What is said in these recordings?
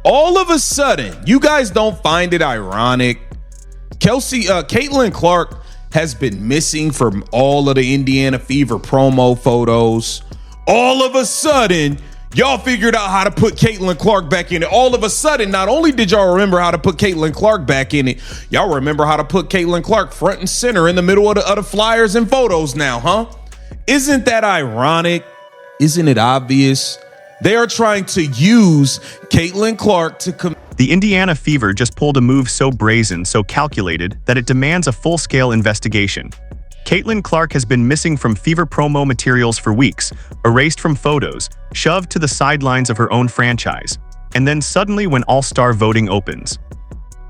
All of a sudden, you guys don't find it ironic? Caitlin Clark has been missing from all of the Indiana Fever promo photos. All of a sudden, y'all figured out how to put Caitlin Clark back in it. All of a sudden, not only did y'all remember how to put Caitlin Clark back in it, y'all remember how to put Caitlin Clark front and center in the middle of the flyers and photos now, huh? Isn't that ironic? Isn't it obvious? They are trying to use Caitlin Clark to The Indiana Fever just pulled a move so brazen, so calculated, that it demands a full-scale investigation. Caitlin Clark has been missing from Fever promo materials for weeks, erased from photos, shoved to the sidelines of her own franchise, and then suddenly when All-Star voting opens,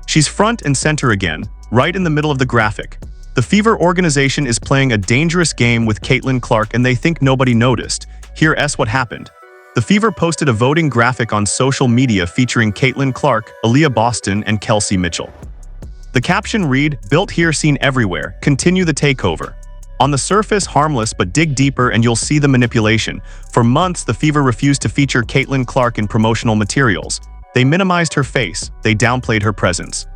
she's front and center again, right in the middle of the graphic. The Fever organization is playing a dangerous game with Caitlin Clark and they think nobody noticed. Here's what happened. The Fever posted a voting graphic on social media featuring Caitlin Clark, Aaliyah Boston, and Kelsey Mitchell. The caption read, "Built here, seen everywhere. Continue the takeover." On the surface, harmless, but dig deeper and you'll see the manipulation. For months, the Fever refused to feature Caitlin Clark in promotional materials. They minimized her face. They downplayed her presence.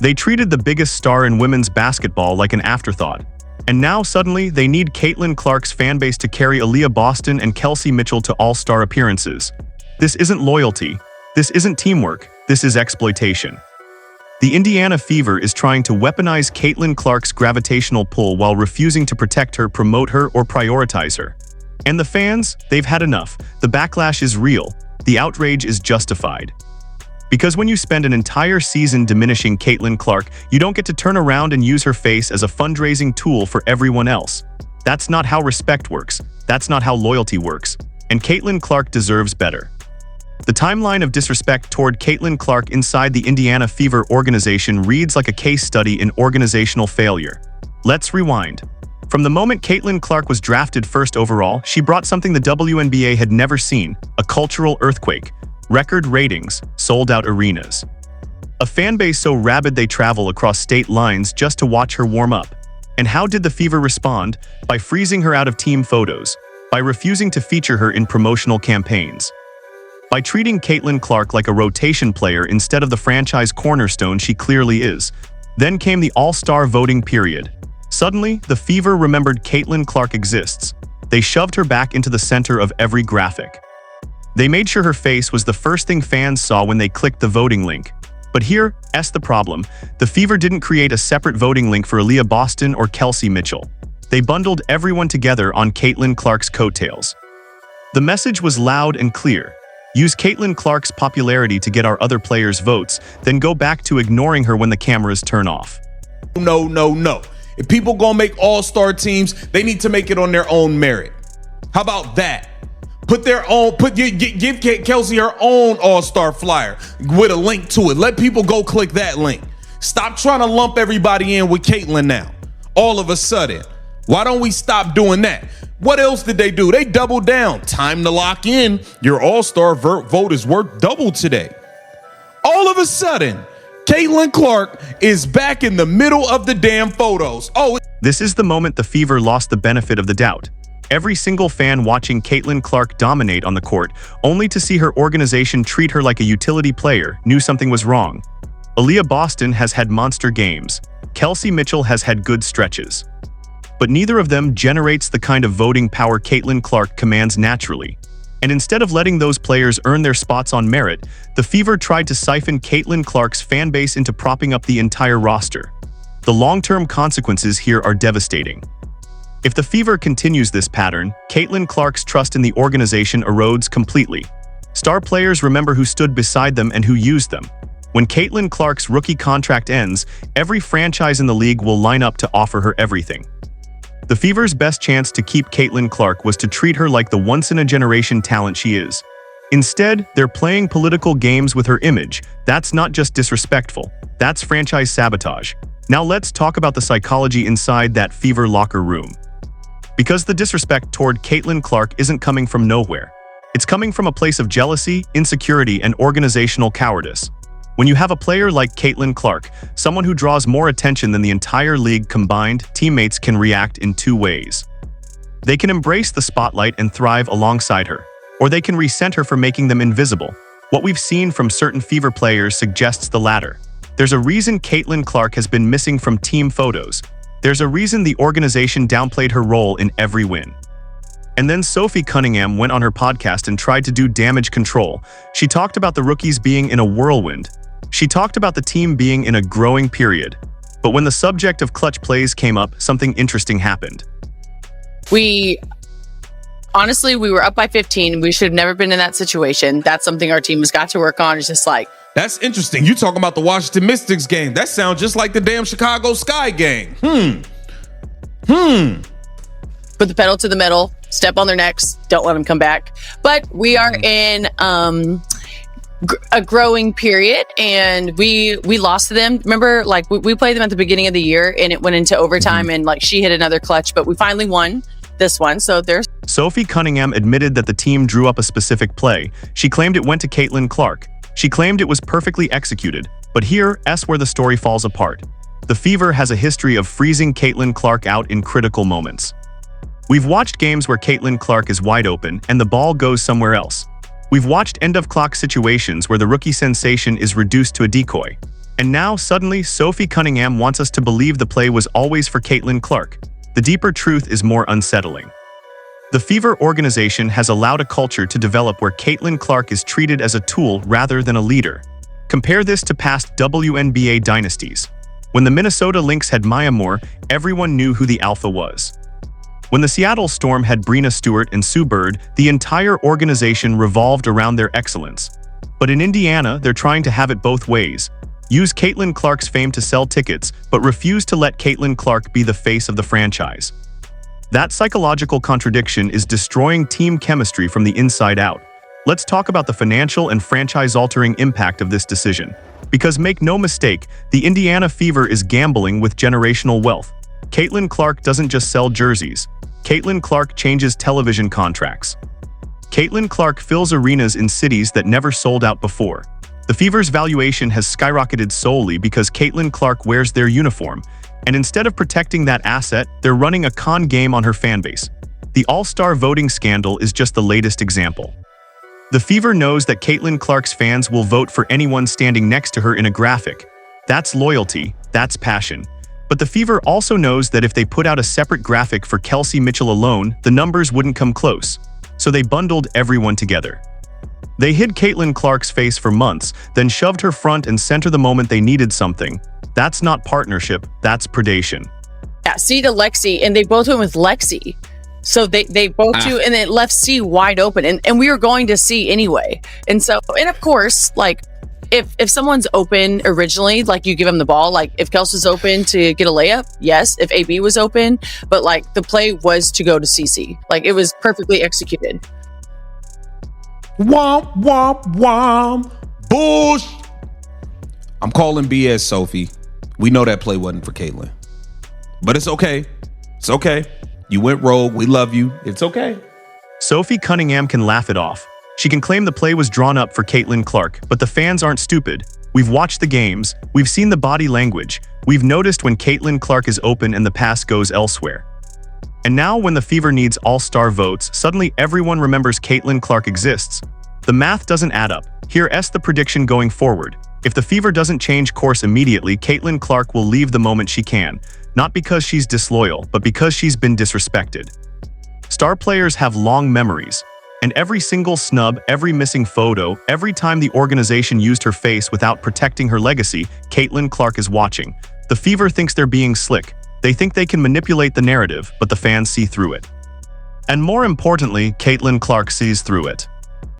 They treated the biggest star in women's basketball like an afterthought. And now suddenly, they need Caitlin Clark's fanbase to carry Aaliyah Boston and Kelsey Mitchell to all-star appearances. This isn't loyalty. This isn't teamwork. This is exploitation. The Indiana Fever is trying to weaponize Caitlin Clark's gravitational pull while refusing to protect her, promote her, or prioritize her. And the fans? They've had enough. The backlash is real. The outrage is justified. Because when you spend an entire season diminishing Caitlin Clark, you don't get to turn around and use her face as a fundraising tool for everyone else. That's not how respect works. That's not how loyalty works. And Caitlin Clark deserves better. The timeline of disrespect toward Caitlin Clark inside the Indiana Fever organization reads like a case study in organizational failure. Let's rewind. From the moment Caitlin Clark was drafted first overall, she brought something the WNBA had never seen, a cultural earthquake. Record ratings, sold-out arenas. A fanbase so rabid they travel across state lines just to watch her warm up. And how did the Fever respond? By freezing her out of team photos. By refusing to feature her in promotional campaigns. By treating Caitlin Clark like a rotation player instead of the franchise cornerstone she clearly is. Then came the All-Star voting period. Suddenly, the Fever remembered Caitlin Clark exists. They shoved her back into the center of every graphic. They made sure her face was the first thing fans saw when they clicked the voting link. But here's the problem. The Fever didn't create a separate voting link for Aaliyah Boston or Kelsey Mitchell. They bundled everyone together on Caitlin Clark's coattails. The message was loud and clear. Use Caitlin Clark's popularity to get our other players' votes, then go back to ignoring her when the cameras turn off. No. If people gonna make all-star teams, they need to make it on their own merit. How about that? Give Kelsey her own all-star flyer with a link to it. Let people go click that link. Stop trying to lump everybody in with Caitlin now. All of a sudden. Why don't we stop doing that? What else did they do? They doubled down. Time to lock in. Your all-star vote is worth double today. All of a sudden, Caitlin Clark is back in the middle of the damn photos. This is the moment the Fever lost the benefit of the doubt. Every single fan watching Caitlin Clark dominate on the court, only to see her organization treat her like a utility player, knew something was wrong. Aaliyah Boston has had monster games. Kelsey Mitchell has had good stretches. But neither of them generates the kind of voting power Caitlin Clark commands naturally. And instead of letting those players earn their spots on merit, the Fever tried to siphon Caitlin Clark's fan base into propping up the entire roster. The long-term consequences here are devastating. If the Fever continues this pattern, Caitlin Clark's trust in the organization erodes completely. Star players remember who stood beside them and who used them. When Caitlin Clark's rookie contract ends, every franchise in the league will line up to offer her everything. The Fever's best chance to keep Caitlin Clark was to treat her like the once-in-a-generation talent she is. Instead, they're playing political games with her image. That's not just disrespectful. That's franchise sabotage. Now let's talk about the psychology inside that Fever locker room. Because the disrespect toward Caitlin Clark isn't coming from nowhere. It's coming from a place of jealousy, insecurity, and organizational cowardice. When you have a player like Caitlin Clark, someone who draws more attention than the entire league combined, teammates can react in two ways. They can embrace the spotlight and thrive alongside her, or they can resent her for making them invisible. What we've seen from certain Fever players suggests the latter. There's a reason Caitlin Clark has been missing from team photos. There's a reason the organization downplayed her role in every win. And then Sophie Cunningham went on her podcast and tried to do damage control. She talked about the rookies being in a whirlwind. She talked about the team being in a growing period. But when the subject of clutch plays came up, something interesting happened. Honestly, we were up by 15. We should have never been in that situation. That's something our team has got to work on. It's just like... That's interesting. You talking about the Washington Mystics game. That sounds just like the damn Chicago Sky game. Put the pedal to the metal. Step on their necks. Don't let them come back. But we are in a growing period, and we lost to them. Remember, like, we played them at the beginning of the year, and it went into overtime, and like she hit another clutch, but we finally won this one. So there's... Sophie Cunningham admitted that the team drew up a specific play. She claimed it went to Caitlin Clark. She claimed it was perfectly executed. But here's where the story falls apart. The Fever has a history of freezing Caitlin Clark out in critical moments. We've watched games where Caitlin Clark is wide open and the ball goes somewhere else. We've watched end-of-clock situations where the rookie sensation is reduced to a decoy. And now, suddenly, Sophie Cunningham wants us to believe the play was always for Caitlin Clark. The deeper truth is more unsettling. The Fever organization has allowed a culture to develop where Caitlin Clark is treated as a tool rather than a leader. Compare this to past WNBA dynasties. When the Minnesota Lynx had Maya Moore, everyone knew who the alpha was. When the Seattle Storm had Breena Stewart and Sue Bird, the entire organization revolved around their excellence. But in Indiana, they're trying to have it both ways. Use Caitlin Clark's fame to sell tickets, but refuse to let Caitlin Clark be the face of the franchise. That psychological contradiction is destroying team chemistry from the inside out. Let's talk about the financial and franchise-altering impact of this decision. Because make no mistake, the Indiana Fever is gambling with generational wealth. Caitlin Clark doesn't just sell jerseys. Caitlin Clark changes television contracts. Caitlin Clark fills arenas in cities that never sold out before. The Fever's valuation has skyrocketed solely because Caitlin Clark wears their uniform, and instead of protecting that asset, they're running a con game on her fanbase. The All-Star voting scandal is just the latest example. The Fever knows that Caitlin Clark's fans will vote for anyone standing next to her in a graphic. That's loyalty, that's passion. But the Fever also knows that if they put out a separate graphic for Kelsey Mitchell alone, the numbers wouldn't come close. So they bundled everyone together. They hid Caitlin Clark's face for months, then shoved her front and center the moment they needed something. That's not partnership, that's predation. Yeah, C to Lexi, and they both went with Lexi. So they both do, and it left C wide open, and we were going to C anyway. And so, and of course, like, if someone's open originally, like, you give them the ball. Like, if Kelsey's open to get a layup, yes. If AB was open, but like, the play was to go to CC. Like, it was perfectly executed. Womp, womp, womp. Bush. I'm calling BS, Sophie. We know that play wasn't for Caitlin. But it's okay. It's okay. You went rogue. We love you. It's okay. Sophie Cunningham can laugh it off. She can claim the play was drawn up for Caitlin Clark, but the fans aren't stupid. We've watched the games. We've seen the body language. We've noticed when Caitlin Clark is open and the pass goes elsewhere. And now when the Fever needs all-star votes, suddenly everyone remembers Caitlin Clark exists. The math doesn't add up. Here's the prediction going forward. If the Fever doesn't change course immediately, Caitlin Clark will leave the moment she can. Not because she's disloyal, but because she's been disrespected. Star players have long memories. And every single snub, every missing photo, every time the organization used her face without protecting her legacy, Caitlin Clark is watching. The Fever thinks they're being slick. They think they can manipulate the narrative, but the fans see through it. And more importantly, Caitlin Clark sees through it.